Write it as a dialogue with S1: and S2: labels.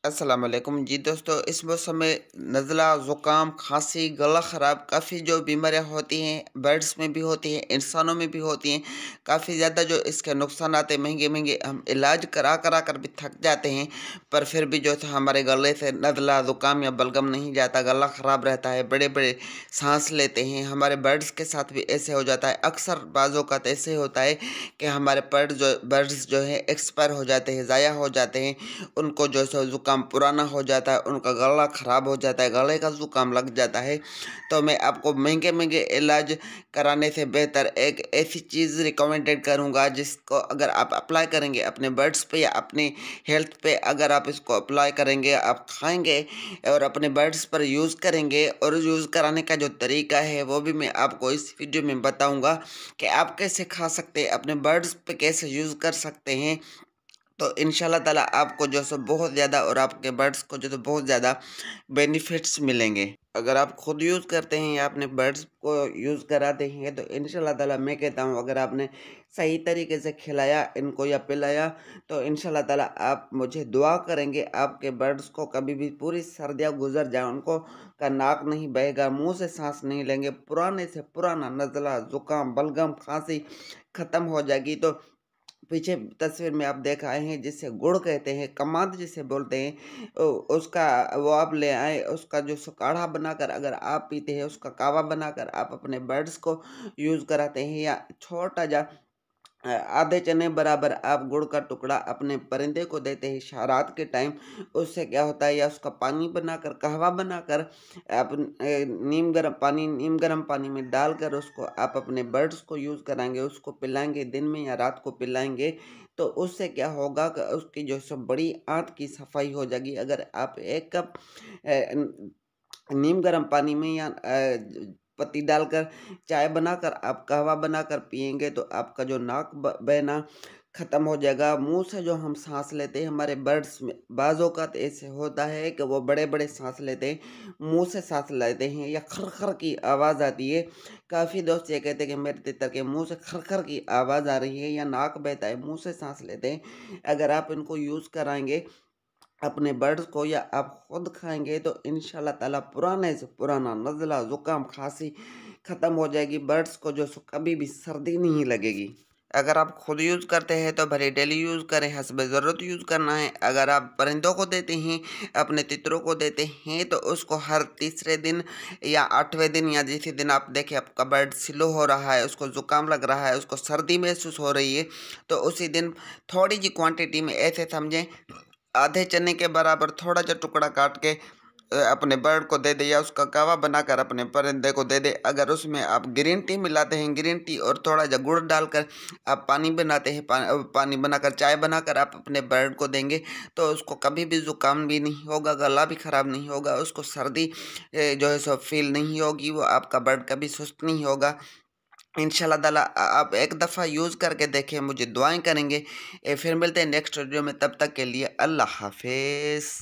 S1: अस्सलाम वालेकुम जी दोस्तों। इस मौसम में नज़ला, ज़ुकाम, खांसी, गला ख़राब काफ़ी जो बीमारियां होती हैं बर्ड्स में भी होती हैं, इंसानों में भी होती हैं। काफ़ी ज़्यादा जो इसके नुकसान आते हैं, महंगे महंगे हम इलाज करा करा कर भी थक जाते हैं, पर फिर भी जो है हमारे गले से नज़ला, ज़ुकाम या बलगम नहीं जाता, गला ख़राब रहता है, बड़े बड़े सांस लेते हैं। हमारे बर्ड्स के साथ भी ऐसे हो जाता है। अक्सर बाज़ों का तो ऐसे होता है कि हमारे बर्ड्स जो है एक्सपायर हो जाते हैं, ज़ाया हो जाते हैं। उनको जो है सो ज़ुकाम पुराना हो जाता है, उनका गला ख़राब हो जाता है, गले का ज़ुकाम लग जाता है। तो मैं आपको महंगे महंगे इलाज कराने से बेहतर एक ऐसी चीज़ रिकमेंडेड करूँगा जिसको अगर आप अप्लाई करेंगे अपने बर्ड्स पे या अपनी हेल्थ पे, अगर आप इसको अप्लाई करेंगे, आप खाएंगे और अपने बर्ड्स पर यूज़ करेंगे, और यूज़ कराने का जो तरीका है वो भी मैं आपको इस वीडियो में बताऊँगा कि आप कैसे खा सकते हैं, अपने बर्ड्स पे कैसे यूज़ कर सकते हैं। तो इंशाल्लाह ताला आपको जो है सो बहुत ज़्यादा और आपके बर्ड्स को जो है बहुत ज़्यादा बेनिफिट्स मिलेंगे। अगर आप खुद यूज़ करते हैं या अपने बर्ड्स को यूज़ कराते हैं तो इंशाल्लाह ताला मैं कहता हूँ, अगर आपने सही तरीके से खिलाया इनको या पिलाया तो इंशाल्लाह ताला आप मुझे दुआ करेंगे, आपके बर्ड्स को कभी भी पूरी सर्दियाँ गुजर जाए, उनको का नाक नहीं बहेगा, मुँह से सांस नहीं लेंगे, पुराने से पुराना नज़ला, ज़ुकाम, बलगम, खाँसी ख़त्म हो जाएगी। तो पीछे तस्वीर में आप देख आए हैं जिसे गुड़ कहते हैं, कमाद जिसे बोलते हैं, उसका वो आप ले आए, उसका जो सो काढ़ा बनाकर अगर आप पीते हैं, उसका कावा बनाकर आप अपने बर्ड्स को यूज़ कराते हैं, या छोटा जा आधे चने बराबर आप गुड़ का टुकड़ा अपने परिंदे को देते हैं रात के टाइम। उससे क्या होता है, या उसका पानी बनाकर, कहवा बनाकर आप नीम गर्म पानी में डालकर उसको आप अपने बर्ड्स को यूज़ कराएंगे, उसको पिलाएंगे, दिन में या रात को पिलाएंगे, तो उससे क्या होगा कि उसकी जो सब बड़ी आंत की सफाई हो जाएगी। अगर आप 1 कप नीम गर्म पानी में या पत्ती डालकर चाय बनाकर आप कहवा बनाकर पिएंगे तो आपका जो नाक बहना ख़त्म हो जाएगा। मुंह से जो हम सांस लेते हैं, हमारे बर्ड्स में बाज़ों का तो ऐसे होता है कि वो बड़े बड़े सांस लेते हैं, मुंह से सांस लेते हैं या खर की आवाज़ आती है। काफ़ी दोस्त ये कहते हैं कि मेरे तितर के मुंह से खर की आवाज़ आ रही है, या नाक बहता है, मुंह से सांस लेते हैं। अगर आप इनको यूज़ कराएंगे अपने बर्ड्स को, या आप खुद खाएंगे, तो इंशाल्लाह ताला पुराने से पुराना नज़ला, ज़ुकाम, खांसी ख़त्म हो जाएगी। बर्ड्स को जो सो कभी भी सर्दी नहीं लगेगी। अगर आप खुद यूज़ करते हैं तो भले डेली यूज़ करें, हस्ब ज़रूरत यूज़ करना है। अगर आप परिंदों को देते हैं, अपने तितरों को देते हैं, तो उसको हर तीसरे दिन या 8वें दिन, या जिस दिन आप देखें आपका बर्ड स्लो हो रहा है, उसको ज़ुकाम लग रहा है, उसको सर्दी महसूस हो रही है, तो उसी दिन थोड़ी जी क्वांटिटी में, ऐसे समझें आधे चने के बराबर थोड़ा सा टुकड़ा काट के अपने बर्ड को दे दे, या उसका कावा बनाकर अपने परिंदे को दे दे। अगर उसमें आप ग्रीन टी मिलाते हैं, ग्रीन टी और थोड़ा सा गुड़ डालकर आप पानी बनाते हैं, पानी बनाकर चाय बनाकर आप अपने बर्ड को देंगे, तो उसको कभी भी ज़ुकाम भी नहीं होगा, गला भी ख़राब नहीं होगा, उसको सर्दी जो है सो फील नहीं होगी, वो आपका बर्ड कभी सुस्त नहीं होगा। इंशाल्लाह ताला आप एक दफ़ा यूज़ करके देखें, मुझे दुआएं करेंगे। फिर मिलते हैं नेक्स्ट वीडियो में, तब तक के लिए अल्लाह हाफिज़।